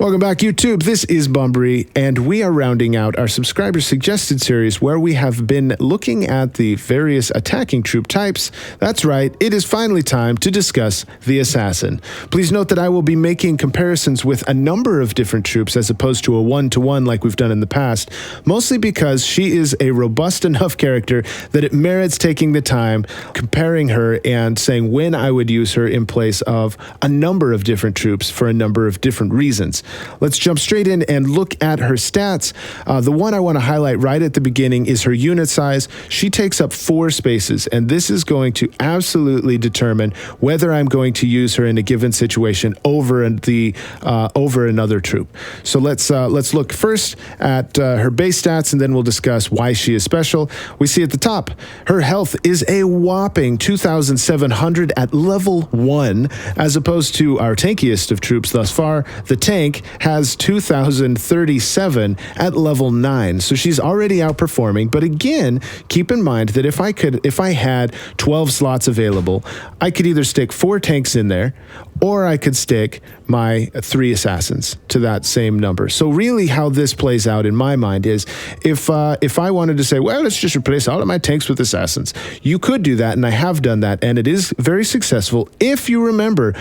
Welcome back, YouTube. This is Bunbury, and we are rounding out our subscriber suggested series where we have been looking at the various attacking troop types. That's right, it is finally time to discuss the assassin. Please note that I will be making comparisons with a number of different troops as opposed to a one-to-one like we've done in the past, mostly because she is a robust enough character that it merits taking the time comparing her and saying when I would use her in place of a number of different troops for a number of different reasons. Let's jump straight in and look at her stats. The one I want to highlight right at the beginning is her unit size. She takes up 4 spaces, and this is going to absolutely determine whether I'm going to use her in a given situation over another troop. So let's look first at her base stats, and then we'll discuss why she is special. We see at the top, her health is a whopping 2,700 at level 1, as opposed to our tankiest of troops thus far. The tank has 2,037 at level 9, so she's already outperforming. But again, keep in mind that if I had 12 slots available, I could either stick 4 tanks in there, or I could stick my 3 assassins to that same number. So really how this plays out in my mind is if I wanted to say, well, let's just replace all of my tanks with assassins, you could do that, and I have done that, and it is very successful. If you remember,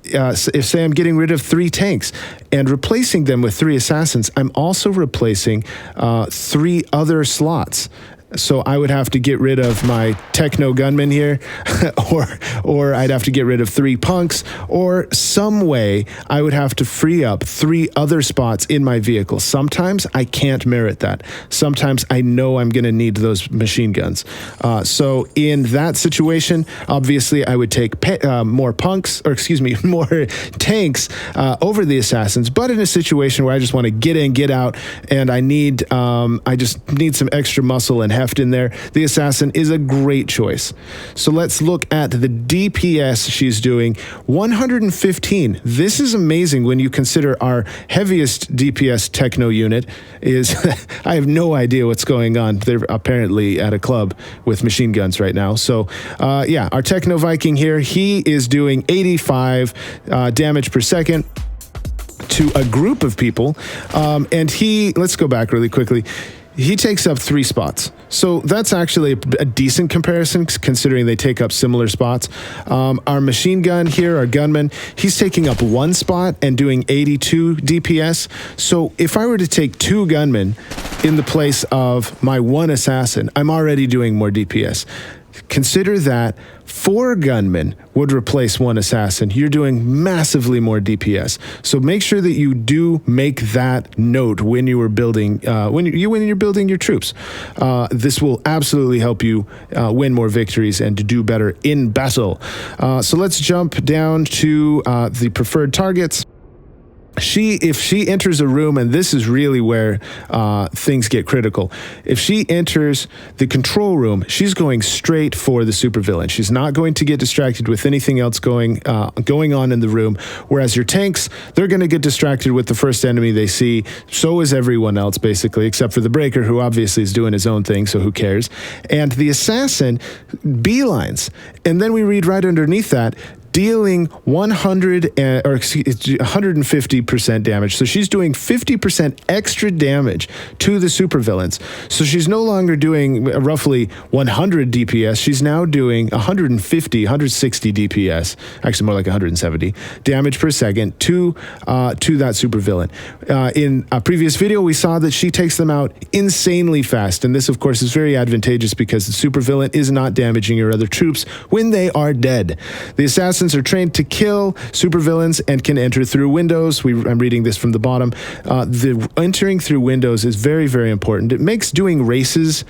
if say I'm getting rid of 3 tanks and replacing them with 3 assassins, I'm also replacing 3 other slots. So I would have to get rid of my techno gunman here, or I'd have to get rid of 3 punks, or some way I would have to free up 3 other spots in my vehicle. Sometimes I can't merit that. Sometimes I know I'm going to need those machine guns. So in that situation, obviously I would take more tanks over the assassins. But in a situation where I just want to get in, get out, and I just need some extra muscle and heft in there, the assassin is a great choice. So let's look at the DPS she's doing, 115. This is amazing when you consider our heaviest DPS techno unit is, I have no idea what's going on. They're apparently at a club with machine guns right now. So yeah, our techno Viking here, he is doing 85 damage per second to a group of people. And let's go back really quickly. He takes up 3 spots. So that's actually a decent comparison considering they take up similar spots. Our machine gun here, our gunman, he's taking up 1 spot and doing 82 DPS. So if I were to take 2 gunmen in the place of my 1 assassin, I'm already doing more DPS. Consider that 4 gunmen would replace 1 assassin. You're doing massively more DPS. So make sure that you do make that note when you are building, when you're building your troops. This will absolutely help you win more victories and to do better in battle. So let's jump down to the preferred targets. If she enters a room, and this is really where things get critical, if she enters the control room, she's going straight for the supervillain. She's not going to get distracted with anything else going on in the room, whereas your tanks, they're going to get distracted with the first enemy they see. So is everyone else, basically, except for the breaker, who obviously is doing his own thing, so who cares? And the assassin beelines. And then we read right underneath that, dealing 150% damage. So she's doing 50% extra damage to the supervillains. So she's no longer doing roughly 100 DPS. She's now doing 150, 160 DPS, actually more like 170 damage per second to that supervillain. In a previous video, we saw that she takes them out insanely fast. And this, of course, is very advantageous because the supervillain is not damaging your other troops when they are dead. The assassin are trained to kill supervillains and can enter through windows. I'm reading this from the bottom. The entering through windows is very, very important. It makes doing races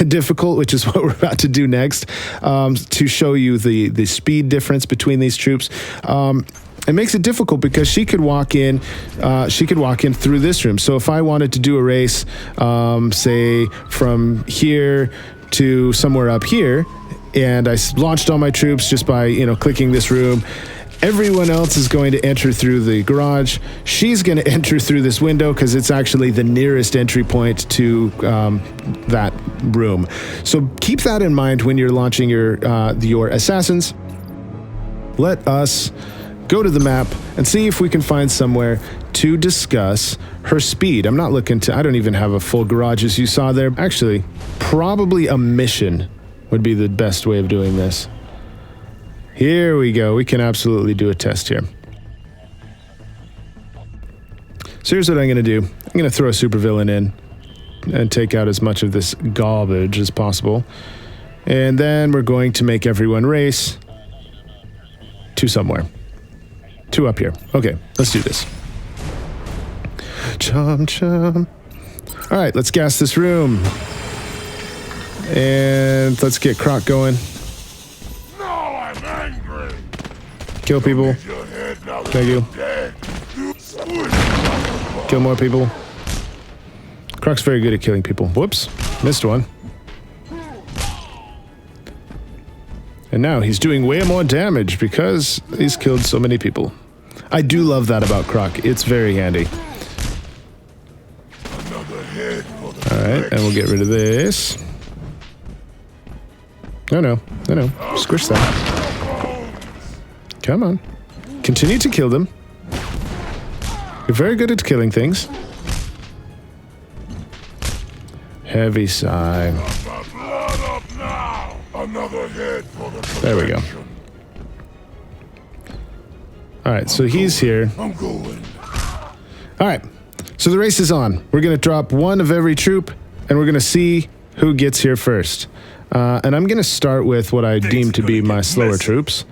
difficult, which is what we're about to do next, to show you the speed difference between these troops. It makes it difficult because she could walk in through this room. So if I wanted to do a race, say from here to somewhere up here, and I launched all my troops just by, clicking this room, everyone else is going to enter through the garage. She's going to enter through this window because it's actually the nearest entry point to that room. So keep that in mind when you're launching your assassins. Let us go to the map and see if we can find somewhere to discuss her speed. I'm not looking to, I don't even have a full garage as you saw there. Actually, probably a mission would be the best way of doing this. Here we go. We can absolutely do a test here. So here's what I'm going to do. I'm going to throw a supervillain in and take out as much of this garbage as possible. And then we're going to make everyone race to somewhere. To up here. Okay, let's do this. Chum chum. All right, let's gas this room. And let's get Croc going. No, I'm angry. Kill people. Thank you. Kill more people. Croc's very good at killing people. Whoops, missed one. And now he's doing way more damage because he's killed so many people. I do love that about Croc. It's very handy. Alright, and we'll get rid of this. No. Squish that. Come on. Continue to kill them. You're very good at killing things. Heavy sigh. There we go. Alright, so he's here. Alright, so the race is on. We're going to drop one of every troop, and we're going to see who gets here first. And I'm going to start with what I deem to be my slower troops.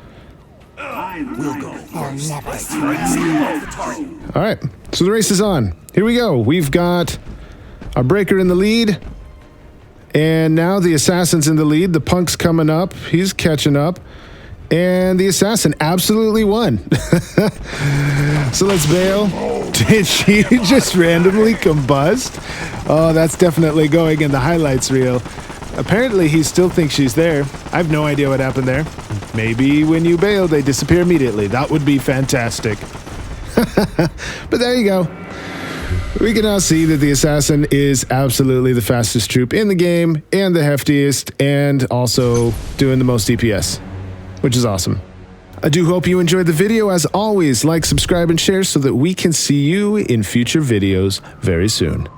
Alright, so the race is on. Here we go. We've got our breaker in the lead. And now the assassin's in the lead. The punk's coming up. He's catching up. And the assassin absolutely won. So let's bail. Did she just randomly combust? Oh, that's definitely going in the highlights reel. Apparently, he still thinks she's there. I have no idea what happened there. Maybe when you bail, they disappear immediately. That would be fantastic. But there you go. We can now see that the assassin is absolutely the fastest troop in the game and the heftiest and also doing the most DPS, which is awesome. I do hope you enjoyed the video. As always, like, subscribe, and share so that we can see you in future videos very soon.